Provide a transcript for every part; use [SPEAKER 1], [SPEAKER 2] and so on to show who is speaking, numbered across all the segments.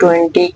[SPEAKER 1] 20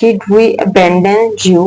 [SPEAKER 1] Did we abandon you?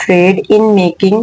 [SPEAKER 1] trade in making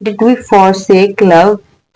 [SPEAKER 1] Did we forsake love?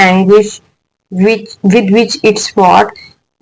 [SPEAKER 1] anguish with which it's fought,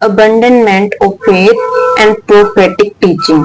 [SPEAKER 1] abandonment of faith and prophetic teaching,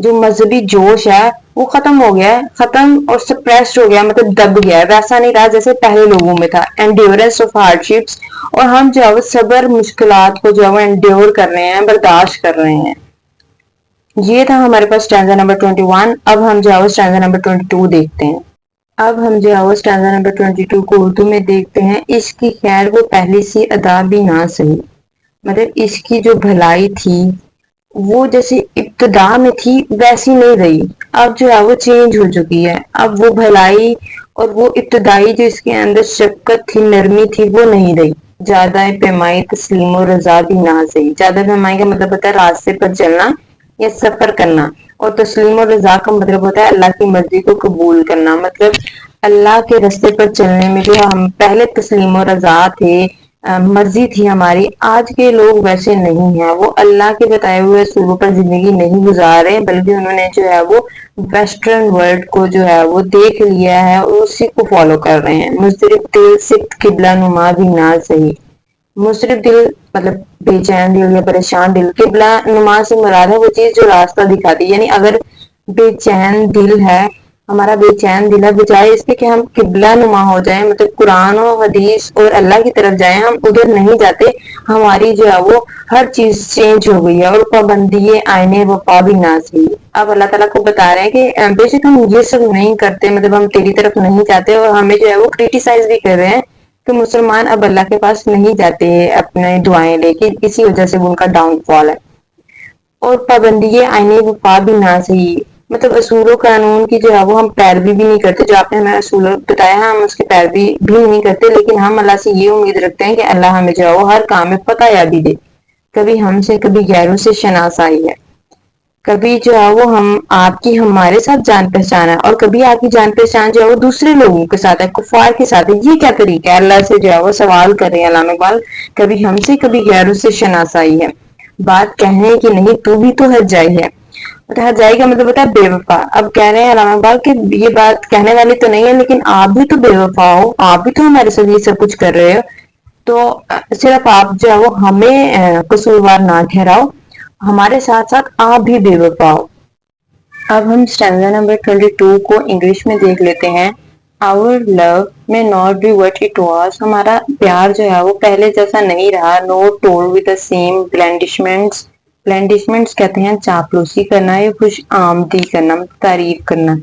[SPEAKER 1] جو مذہبی جوش ہے وہ ختم ہو گیا ہے، ختم اور سپریسڈ ہو گیا، مطلب دب گیا ہے، ویسا نہیں رہا جیسے پہلے لوگوں میں تھا. انڈیورنس آف ہارڈ شپس، اور ہم جو ہے وہ صبر مشکلات کو جو ہے وہ انڈیور کر رہے ہیں، برداشت کر رہے ہیں. یہ تھا ہمارے پاس اسٹینزا نمبر 21. اب ہم جو ہے وہ اسٹینزا نمبر 22 دیکھتے ہیں. اب ہم جو ہے وہ اسٹینزا نمبر 22 کو اردو میں دیکھتے ہیں. اس کی خیر وہ پہلی سی ادا بھی نہ سہی، مطلب اس کی جو بھلائی تھی وہ جیسی ابتدا میں تھی ویسی نہیں رہی، اب جو ہے وہ چینج ہو چکی ہے. اب وہ بھلائی اور وہ ابتدائی جو اس کے اندر شفقت تھی، نرمی تھی، وہ نہیں رہی. زیادہ پیمائی تسلیم و رضا بھی نہ سہی. زیادہ پیمائی کا مطلب ہوتا ہے راستے پر چلنا یا سفر کرنا، اور تسلیم و رضا کا مطلب ہوتا ہے اللہ کی مرضی کو قبول کرنا. مطلب اللہ کے راستے پر چلنے میں جو ہم پہلے تسلیم و رضا تھے، مرضی تھی ہماری. آج کے لوگ ویسے نہیں ہیں، وہ اللہ کے بتائے ہوئے اصولوں پر زندگی نہیں گزار رہے، بلکہ انہوں نے جو ہے وہ ویسٹرن ورلڈ کو جو ہے وہ دیکھ لیا ہے اور اسی کو فالو کر رہے ہیں. مضطرب دل صرف قبلہ نما بھی نہ سہی. مضطرب دل مطلب بے چین دل یا پریشان دل. قبلہ نما سے مراد ہے وہ چیز جو راستہ دکھاتی، یعنی اگر بے چین دل ہے، ہمارا بے چین دل ہے، بجائے اس کے کہ ہم قبلہ نما ہو جائیں، مطلب قرآن و حدیث اور اللہ کی طرف جائیں، ہم ادھر نہیں جاتے. ہماری جو ہے وہ ہر چیز چینج ہو گئی ہے، اور پابندی آئینے وفا بھی نہ سہی. اب اللہ تعالیٰ کو بتا رہے ہیں کہ بے شک ہم یہ سب نہیں کرتے، مطلب ہم تیری طرف نہیں جاتے، اور ہمیں جو ہے وہ کرٹیسائز بھی کر رہے ہیں کہ مسلمان اب اللہ کے پاس نہیں جاتے اپنے دعائیں لے کے، اسی وجہ سے وہ ان کا ڈاؤن فال ہے. اور پابندی آئینے وفا بھی نہ سہی، مطلب اصول و قانون کی جو ہے وہ ہم پیروی بھی نہیں کرتے. جو آپ نے ہمیں اصول بتایا ہے ہم اس کی پیروی بھی نہیں کرتے، لیکن ہم اللہ سے یہ امید رکھتے ہیں کہ اللہ ہمیں جو ہے وہ ہر کام میں فتح یابی دے. کبھی ہم سے، کبھی غیروں سے شناسائی ہے، کبھی جو ہے وہ آپ کی ہمارے ساتھ جان پہچان ہے، اور کبھی آپ کی جان پہچان جو ہے وہ دوسرے لوگوں کے ساتھ ہے، کفار کے ساتھ ہے. یہ کیا طریقہ ہے؟ اللہ سے جو ہے وہ سوال کر رہے ہیں علامہ اقبال، کبھی ہم سے، کبھی غیروں سے شناسائی ہے. بات کہنے کی نہیں، تو بھی تو ہر جائی ہے. ہر جائی کا مطلب ہوتا ہے بے وفا. اب کہہ رہے ہیں علامہ اقبال کہ یہ بات کہنے والی تو نہیں ہے، لیکن آپ بھی تو بے وفا ہو، آپ بھی تو ہمارے ساتھ یہ سب کچھ کر رہے ہو. تو صرف آپ جو ہے وہ ہمیں قصوروار نہ ٹھہراؤ، ہمارے ساتھ ساتھ آپ بھی بے وفا ہو. اب ہم اسٹینزا نمبر 22 کو انگلش میں دیکھ لیتے ہیں. Our love may not be what it was. ہمارا پیار جو ہے وہ پہلے جیسا نہیں رہا. Not told with the same blandishments. Blandishments کہتے ہیں چاپلوسی کرنا یا خوش آمدی کرنا، تعریف کرنا.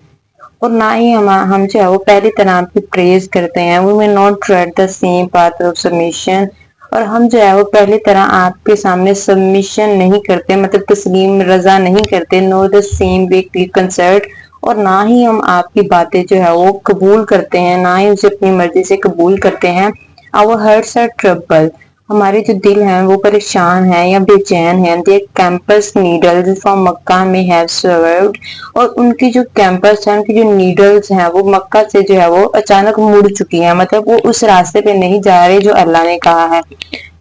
[SPEAKER 1] اور نہ ہی ہم جو ہے وہ پہلی طرح کی پریز کرتے ہیں. We may not tread the same path of submission. اور ہم جو ہے وہ پہلی طرح آپ کے سامنے سبمیشن نہیں کرتے، مطلب تسلیم رضا نہیں کرتے. Know the same weekly concert. اور نہ ہی ہم آپ کی باتیں جو ہے وہ قبول کرتے ہیں، نہ ہی اسے اپنی مرضی سے قبول کرتے ہیں. Our hearts are troubled. ہمارے جو دل ہیں وہ پریشان ہیں یا بے چین ہیں. Their campus needles from Makkah may have swerved. اور ان کی جو کیمپس ہیں، ان کی جو نیڈلز ہیں وہ مکہ سے جو ہے وہ اچانک مڑ چکی ہیں، مطلب وہ اس راستے پہ نہیں جا رہے جو اللہ نے کہا ہے.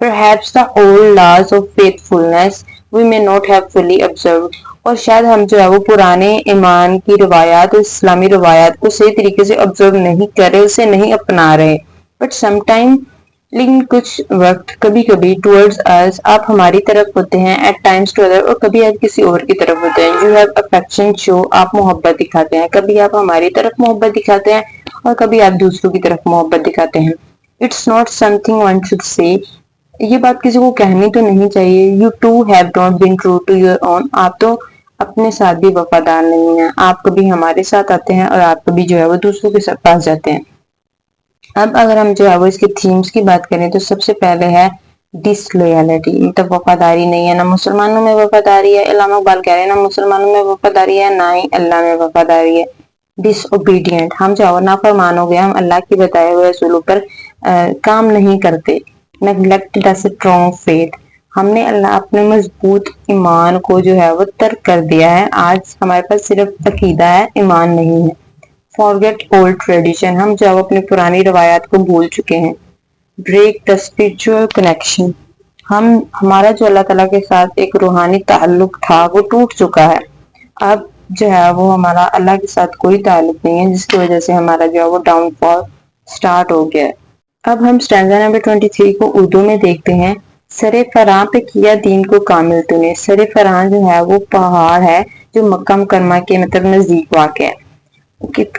[SPEAKER 1] Perhaps the old laws of faithfulness we may not have fully observed. اور شاید ہم جو ہے وہ پرانے ایمان کی روایات اور اسلامی روایات کو صحیح طریقے سے آبزرو نہیں کر رہے، اسے نہیں اپنا رہے. بٹ سم ٹائم، لیکن کچھ وقت، کبھی کبھی ٹورڈز us آپ ہماری طرف ہوتے ہیں. ایٹ ٹائمز ٹو ادر، اور کبھی آپ کسی اور کی طرف ہوتے ہیں. You have affection show، آپ محبت دکھاتے ہیں. کبھی آپ ہماری طرف محبت دکھاتے ہیں اور کبھی آپ دوسروں کی طرف محبت دکھاتے ہیں. It's not something one should say. یہ بات کسی کو کہنی تو نہیں چاہیے. You too have not been true to your own. آپ تو اپنے ساتھ بھی وفادار نہیں ہیں. آپ کبھی ہمارے ساتھ آتے ہیں اور آپ کبھی جو ہے وہ دوسروں کے پاس جاتے ہیں. اب اگر ہم جو ہے وہ اس کے تھیمز کی بات کریں تو سب سے پہلے ہے ڈس لویلٹی، مطلب وفاداری نہیں ہے. نہ مسلمانوں میں وفاداری ہے، علامہ اقبال کہہ رہے ہیں، نہ مسلمانوں میں وفاداری ہے، نہ ہی اللہ میں وفاداری ہے. ڈس اوبیڈینٹ، ہم جو ہے نافرمان ہو گئے، ہم اللہ کے بتائے ہوئے اصولوں پر کام نہیں کرتے. نیگلیکٹ دا اسٹرانگ فیتھ، ہم نے اللہ اپنے مضبوط ایمان کو جو ہے وہ ترک کر دیا ہے. آج ہمارے پاس صرف عقیدہ ہے، ایمان نہیں ہے. فارگیٹ اولڈ ٹریڈیشن، ہم جو اپنی پرانی روایات کو بھول چکے ہیں. بریک دا اسپرچوئل کنیکشن، ہمارا جو اللہ تعالیٰ کے ساتھ ایک روحانی تعلق تھا وہ ٹوٹ چکا ہے. اب جو ہے وہ ہمارا اللہ کے ساتھ کوئی تعلق نہیں ہے، جس کی وجہ سے ہمارا جو ہے وہ ڈاؤن فال سٹارٹ ہو گیا ہے. اب ہم اسٹینزا نمبر 23 کو اردو میں دیکھتے ہیں. سر فراں پہ کیا دین کو کامل تو نے. سر فراں جو ہے وہ پہاڑ ہے جو مکہ مکرمہ کے مطلب نزدیک واقع ہے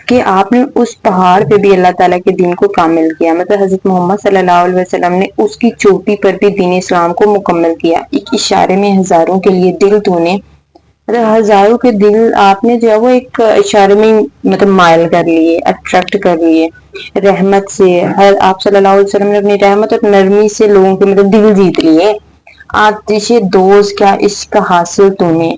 [SPEAKER 1] کہ آپ نے اس پہاڑ پہ بھی اللہ تعالیٰ کے دین کو کامل کیا، مطلب حضرت محمد صلی اللہ علیہ وسلم نے اس کی چوٹی پر بھی دین اسلام کو مکمل کیا، ایک اشارے میں ہزاروں کے لیے دل تو نے مطلب ہزاروں کے دل آپ نے جو ہے وہ ایک اشارے میں مطلب مائل کر لیے، اٹریکٹ کر لیے رحمت سے۔ آپ صلی اللہ علیہ وسلم نے اپنی رحمت اور نرمی سے لوگوں کے مطلب دل جیت لیے۔ آتش دوز کیا عشق حاصل تو نے،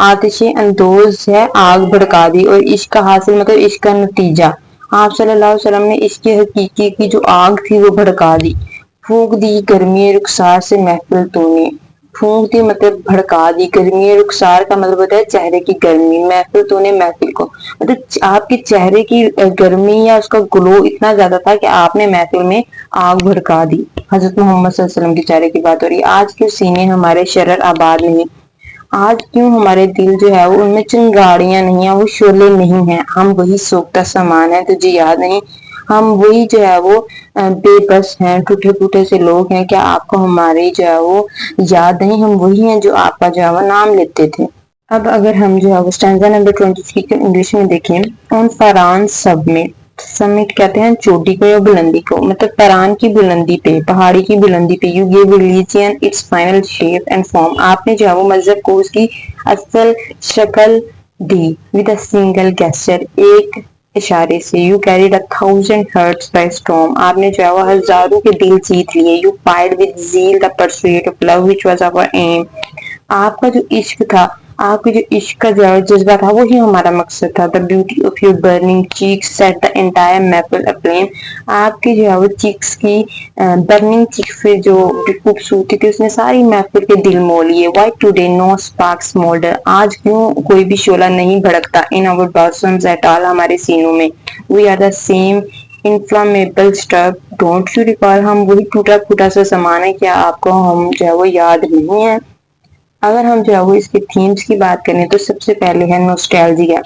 [SPEAKER 1] آتش اندوز ہے آگ بھڑکا دی، اور عشق کا حاصل مطلب عشق کا نتیجہ، آپ صلی اللہ علیہ وسلم نے عشق حقیقی کی جو آگ تھی وہ بھڑکا دی۔ پھونک دی گرمی رخسار سے محفل تو نے، پھونک دی مطلب بھڑکا دی، گرمی رخسار کا مطلب ہوتا ہے چہرے کی گرمی، محفل تو نے محفل کو مطلب آپ کے چہرے کی گرمی یا اس کا گلو اتنا زیادہ تھا کہ آپ نے محفل میں آگ بھڑکا دی۔ حضرت محمد صلی اللہ علیہ وسلم کے چہرے کی بات ہو رہی ہے۔ آج کیوں سینے ہمارے شرر آباد نہیں، آج کیوں ہمارے دل جو ہے وہ ان میں چنگاڑیاں نہیں ہیں، وہ شعلے نہیں ہیں، ہم وہی سوکھتا سامان ہے تجھے یاد نہیں، ہم وہی جو ہے وہ بے بس ہیں، ٹوٹے پھوٹے سے لوگ ہیں، کیا آپ کو ہماری جو ہے وہ یاد نہیں، ہم وہی ہیں جو آپ کا جو ہے وہ نام لیتے تھے۔ اب اگر ہم جو ہے وہ اسٹینزا نمبر 23 کو انگلش میں دیکھیں، آن فران سبمٹ، سمٹ کہتے ہیں چوٹی کو یا بلندی کو، مطلب فران کی بلندی پہ، پہاڑی کی بلندی پہ، you gave religion its final shape and form, آپ نے جو ہے وہ مذہب کو اس کی اصل شکل دی، ود اے سنگل گیسچر، ایک اشارے سے، you carried a thousand hertz by storm, آپ نے جو ہے وہ ہزاروں کے دل جیت لیے، you fight with zeal the pursuit of love which was our aim, آپ کا جو عشق تھا، آپ کے جو عشق کا جذبہ تھا وہی ہمارا مقصد تھا، the beauty of your burning cheeks set the entire maple aflame، آپ کی جو ہے وہ چیکس کی برننگ چیکس سے جو خوبصورتی تھی اس نے ساری محفل کے دل مول لیے۔ why today no sparks smolder، آج کیوں کوئی بھی شعلہ نہیں بھڑکتا، in our bosoms at all، ہمارے سینوں میں، we are the same inflammable stuff don't you recall، ہم وہی ٹوٹا پھوٹا سا سامان ہے، کیا آپ کو ہم جو ہے وہ یاد نہیں ہے۔ اگر ہم جو ہے وہ اس کے تھیمز کی بات کریں تو سب سے پہلے ہے نوسٹیلجیا،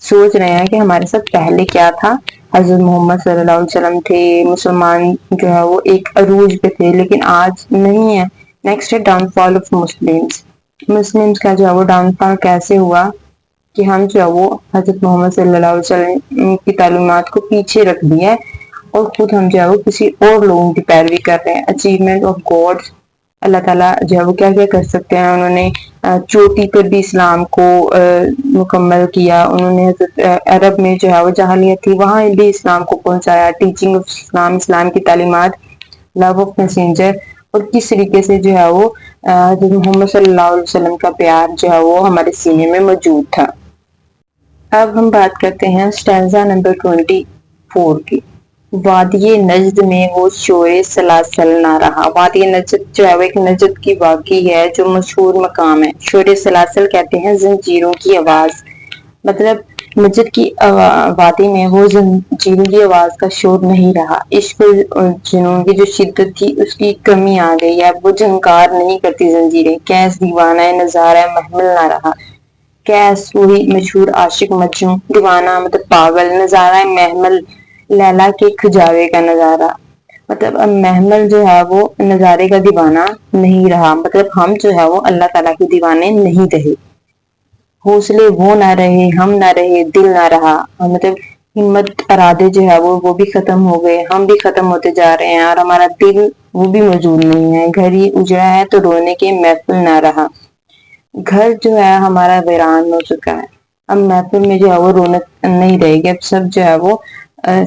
[SPEAKER 1] سوچ رہے ہیں کہ ہمارے ساتھ پہلے کیا تھا، حضرت محمد صلی اللہ علیہ وسلم تھے، مسلمان جو ہے وہ ایک عروج پہ تھے لیکن آج نہیں ہے۔ نیکسٹ ہے down fall of Muslims, Muslims کا جو ہے وہ ڈاؤن فال کیسے ہوا کہ ہم جو ہے وہ حضرت محمد صلی اللہ علیہ وسلم کی تعلیمات کو پیچھے رکھ دیا ہے اور خود ہم جو ہے وہ کسی اور لوگوں کی پیروی کر رہے ہیں۔ اچیومنٹ آف گاڈ، اللہ تعالیٰ جو ہے وہ کیا کیا کر سکتے ہیں، انہوں نے چوٹی پر بھی اسلام کو مکمل کیا، انہوں نے عرب میں جو ہے وہ جاہلیت تھی وہاں بھی اسلام کو پہنچایا، ٹیچنگ آف اسلام، اسلام کی تعلیمات، لو آف میسنجر، اور کس طریقے سے جو ہے وہ حضرت محمد صلی اللہ علیہ وسلم کا پیار جو ہے وہ ہمارے سینے میں موجود تھا۔ اب ہم بات کرتے ہیں اسٹینزا نمبر 24 کی، وادی نجد میں وہ شور سلاسل نہ رہا، وادی نجد جو ہے وہ ایک نجد کی وادی ہے جو مشہور مقام ہے، شور سلاسل کہتے ہیں زنجیروں کی آواز، مطلب نجد کی وادی میں وہ زنجیروں کی آواز کا شور نہیں رہا، عشق جنون کی جو شدت تھی اس کی کمی آ گئی ہے، وہ جھنکار نہیں کرتی زنجیریں، کیس دیوانہ نظارہ محمل نہ رہا، کیس وہی مشہور عاشق مجنوں، دیوانہ مطلب پاگل، نظارہ محمل لیلا کے کھجاوے کا نظارہ، مطلب اب محمل جو ہے وہ نظارے کا دیوانہ نہیں رہا، مطلب ہم جو ہے وہ اللہ تعالیٰ کے دیوانے نہیں رہے، حوصلے وہ نہ رہے، ہم نہ رہے، دل نہ رہا، مطلب ہمت ارادے جو ہے وہ بھی ختم ہو گئے، ہم بھی ختم ہوتے جا رہے ہیں اور ہمارا دل وہ بھی موجود نہیں ہے، گھر ہی اجڑا ہے تو رونے کے محفل نہ رہا، گھر جو ہے ہمارا ویران ہو چکا ہے، اب محفل میں جو ہے وہ رونق نہیں رہے گی، اب سب جو ہے وہ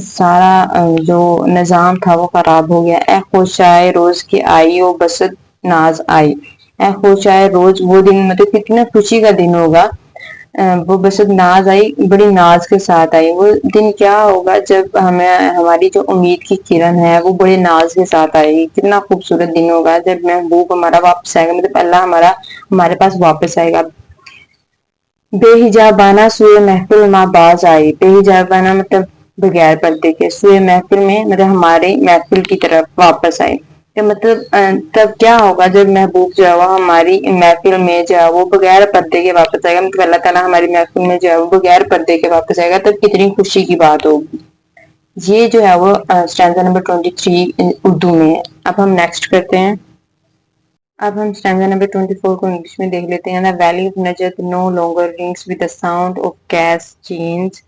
[SPEAKER 1] سارا جو نظام تھا وہ خراب ہو گیا۔ اے خوشائے روز کی آئی و بسط ناز آئی، اے خوشائے روز، وہ دن مطلب کتنا خوشی کا دن ہوگا، وہ بسط ناز آئی، بڑی ناز کے ساتھ آئی، وہ دن کیا ہوگا جب ہمیں ہماری جو امید کی کرن ہے وہ بڑے ناز کے ساتھ آئے گی، کتنا خوبصورت دن ہوگا جب محبوب ہمارا واپس آئے گا، مطلب اللہ ہمارے پاس واپس آئے گا۔ بے حجابانہ سوئے محفل ماں باز آئی، بے حجابانہ مطلب بغیر پردے کے، سوئے محفل میں مطلب ہمارے محفل کی طرف واپس آئے، مطلب تب کیا ہوگا جب محبوب جو ہے وہ ہماری محفل میں جو ہے وہ بغیر پردے کے واپس آئے گا، مطلب اللہ تعالیٰ ہماری محفل میں جو ہے وہ بغیر پردے کے واپس آئے گا، تب کتنی خوشی کی بات ہوگی۔ یہ جو ہے وہ اسٹینزا نمبر 23 اردو میں ہے۔ اب ہم نیکسٹ کرتے ہیں۔ اب ہم اسٹینزا نمبر 24 کو انگلش میں دیکھ لیتے ہیں. The valley of Najat no longer rings with the sound of cats chains.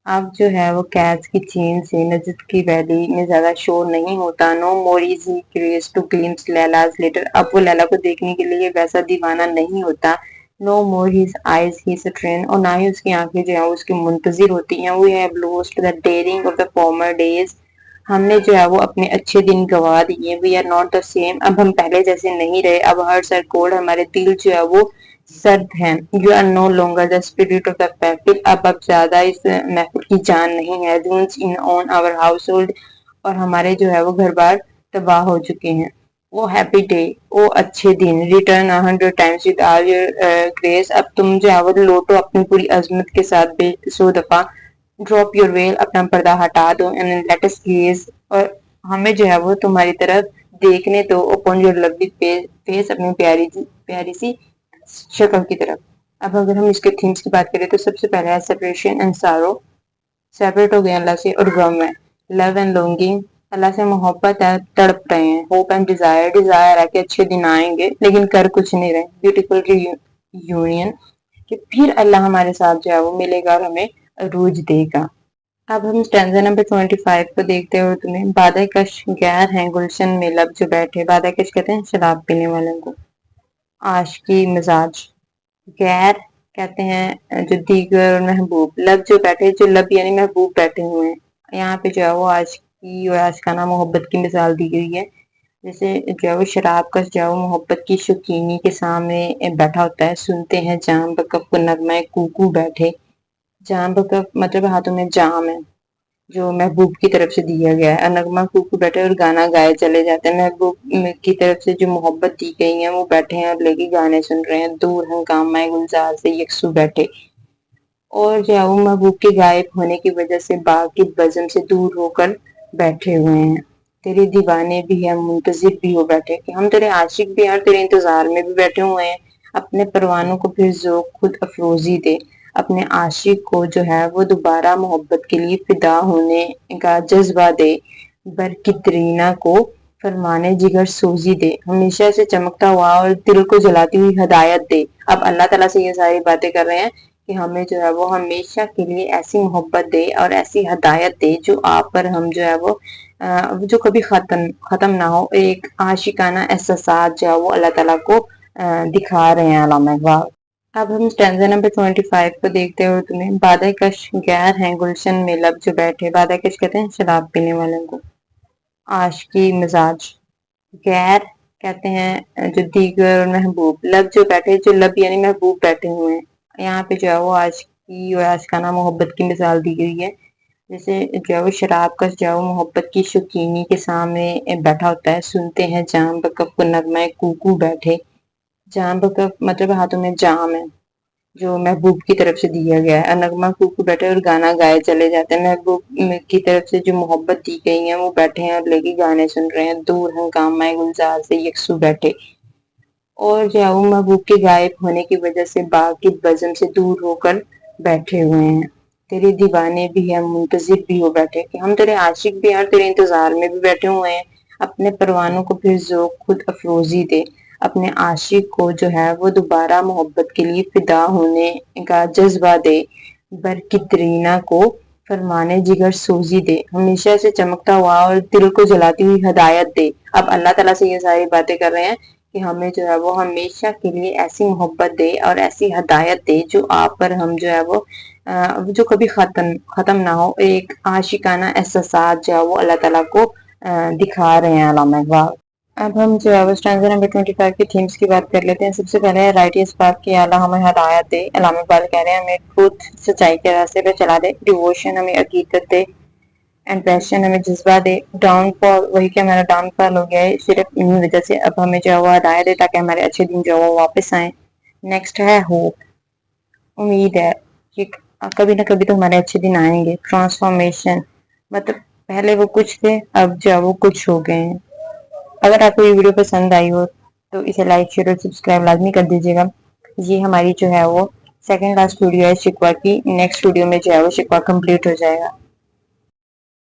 [SPEAKER 1] اب جو ہے وہ کیٹس کی چین سے نجد کی ویلی میں زیادہ شور نہیں ہوتا. No more easy craze to glimpse Laila's later. اب وہ لیلا کو دیکھنے کے لیے ویسا دیوانہ نہیں ہوتا. No more his eyes his train. اور نہ ہی اس کی آنکھیں جو ہیں اس کی منتظر ہوتی ہیں. We have lost the daring of the former days. ہم نے جو ہے وہ اپنے اچھے دن گوا دیے. We are not the same. اب ہم پہلے جیسے نہیں رہے. اب ہر سر کوڈ ہمارے دل جو ہے وہ سرد ہیں. You are no longer the spirit of the محفل. اب زیادہ اس محفل کی جان نہیں ہے. Ruins in on our household. اور ہمارے جو ہے وہ گھر بار تباہ ہو چکے ہیں. وہ ہیپی ڈے وہ اچھے دن. Return 100 times with all your grace. اب تم جو ہے وہ لوٹو اپنی پوری عظمت کے ساتھ بے سو دفعہ. Drop your veil. اپنا پردہ ہٹا دو. And let us gaze. اور ہمیں جو ہے وہ تمہاری طرف دیکھنے تو upon your lovely face. اپنی پیاری سی شکل کی طرف. اب اگر ہم اس کے تھیمز کی بات کریں تو سب سے پہلے ہے separation and sorrow. سیپریٹ ہو گئے اللہ سے اور غم ہے. Love and longing. اللہ سے محبت ہے تڑپ رہے ہیں. Hope and desire. Desire ہے کہ اچھے دن آئیں گے لیکن کر کچھ نہیں رہے. Beautiful reunion. کہ پھر اللہ ہمارے ساتھ جو ہے وہ ملے گا اور ہمیں عروج دے گا. اب ہم اسٹینزا نمبر 25 کو دیکھتے ہیں اردو میں. بادہ کش غیر ہیں گلشن میں لب جو بیٹھے. بادہ کش کہتے ہیں شراب پینے والوں کو. عاشقی مزاج. غیر کہتے ہیں جو دیگر اور محبوب. لب جو بیٹھے جو لب یعنی محبوب بیٹھے ہوئے ہیں. یہاں پہ جو ہے وہ عاشقی اور عاشقانہ محبت کی مثال دی گئی ہے. جیسے جو ہے وہ شراب کا جو ہے وہ محبت کی شوقینی کے سامنے بیٹھا ہوتا ہے. سنتے ہیں جام بکف کو نغمہ کوکو بیٹھے. جام بکف مطلب ہاتھوں میں جام ہے جو محبوب کی طرف سے دیا گیا ہے. نغمہ کوکو بیٹھے اور گانا گائے چلے جاتے ہیں. محبوب کی طرف سے جو محبت دی گئی ہے وہ بیٹھے ہیں اور لے گانے سن رہے ہیں. دور ہنگامہ گلزار سے یکسو بیٹھے. اور جو ہے وہ محبوب کے غائب ہونے کی وجہ سے باغ کی بزم سے دور ہو کر بیٹھے ہوئے ہیں. تیرے دیوانے بھی ہیں منتظر بھی ہو بیٹھے. کہ ہم تیرے عاشق بھی ہیں اور تیرے انتظار میں بھی بیٹھے ہوئے ہیں. اپنے پروانوں کو پھر ذوق خود افروزی دے. اپنے عاشق کو جو ہے وہ دوبارہ محبت کے لیے فدا ہونے کا جذبہ دے. برکترینا کو فرمانے جگر سوزی دے. ہمیشہ سے چمکتا ہوا اور دل کو جلاتی ہوئی ہدایت دے. اب اللہ تعالیٰ سے یہ ساری باتیں کر رہے ہیں کہ ہمیں جو ہے وہ ہمیشہ کے لیے ایسی محبت دے اور ایسی ہدایت دے جو آپ پر ہم جو ہے وہ جو کبھی ختم نہ ہو. ایک عاشقانہ احساسات جو ہے وہ اللہ تعالیٰ کو دکھا رہے ہیں علامہ اقبال. اب ہم اسٹینزا نمبر 25 کو دیکھتے ہیں اردو میں. بادہ کش غیر ہیں گلشن میں لب جو بیٹھے. بادہ کش کہتے ہیں شراب پینے والوں کو. عاشقی مزاج. غیر کہتے ہیں جو دیگر اور محبوب. لب جو بیٹھے جو لب یعنی محبوب بیٹھے ہوئے ہیں. یہاں پہ جو ہے وہ عاشقی اور عاشقانہ محبت کی مثال دی گئی ہے. جیسے جو ہے وہ شراب کا جو ہے وہ محبت کی شوقینی کے سامنے بیٹھا ہوتا ہے. سنتے ہیں جام بکف کو نغمہ کوکو بیٹھے. جام بکف مطلب ہاتھوں میں جام ہے جو محبوب کی طرف سے دیا گیا ہے. نغمہ کوکو بیٹھے اور گانا گائے چلے جاتے ہیں. محبوب کی طرف سے جو محبت دی گئی ہے وہ بیٹھے ہیں اور لے کے گانے سن رہے ہیں. دور ہنگامہ گلزار سے یکسو بیٹھے. اور جو ہے وہ محبوب کے غائب ہونے کی وجہ سے باغ کی بزم سے دور ہو کر بیٹھے ہوئے ہیں. تیرے دیوانے بھی ہیں منتظر بھی ہو بیٹھے. کہ ہم تیرے عاشق بھی ہیں اور تیرے انتظار میں بھی بیٹھے ہوئے ہیں. اپنے پروانوں کو پھر ذوق خود افروزی دے. اپنے عاشق کو جو ہے وہ دوبارہ محبت کے لیے فدا ہونے کا جذبہ دے. برکترینا کو فرمانے جگر سوزی دے. ہمیشہ سے چمکتا ہوا اور دل کو جلاتی ہوئی ہدایت دے. اب اللہ تعالیٰ سے یہ ساری باتیں کر رہے ہیں کہ ہمیں جو ہے وہ ہمیشہ کے لیے ایسی محبت دے اور ایسی ہدایت دے جو آپ پر ہم جو ہے وہ جو کبھی ختم نہ ہو. ایک عاشقانہ احساسات جو ہے وہ اللہ تعالیٰ کو دکھا رہے ہیں علامہ اقبال. اب ہم جو ہے وہ اسٹینزا نمبر 25 کی تھیمز کی بات کر لیتے ہیں. سب سے پہلے ہے رائٹ اس بات کی اللہ ہمیں ہدایت دے. علامہ اقبال کہہ رہے ہیں ہمیں خود سچائی کے راستے پہ چلا دے. ڈیووشن ہمیں عقیدت دے. اینڈ پیشن ہمیں جذبہ دے. ڈاؤن فال وہی کہ ہمارا ڈاؤن فال ہو گیا ہے صرف انہی وجہ سے. اب ہمیں جو ہے وہ ہدایت دے تاکہ ہمارے اچھے دن جو ہے وہ واپس آئیں. نیکسٹ ہے ہوپ. امید ہے کہ کبھی نہ کبھی تو ہمارے اچھے دن آئیں گے. ٹرانسفارمیشن مطلب پہلے وہ کچھ تھے اب جو ہے وہ کچھ ہو گئے ہیں. اگر آپ کو یہ ویڈیو پسند آئی ہو تو اسے لائک شیئر اور سبسکرائب لازمی کر دیجیے گا. یہ ہماری جو ہے وہ سیکنڈ لاسٹ ویڈیو ہے شکوہ کی. نیکسٹ ویڈیو میں جو ہے وہ شکوہ کمپلیٹ ہو جائے گا.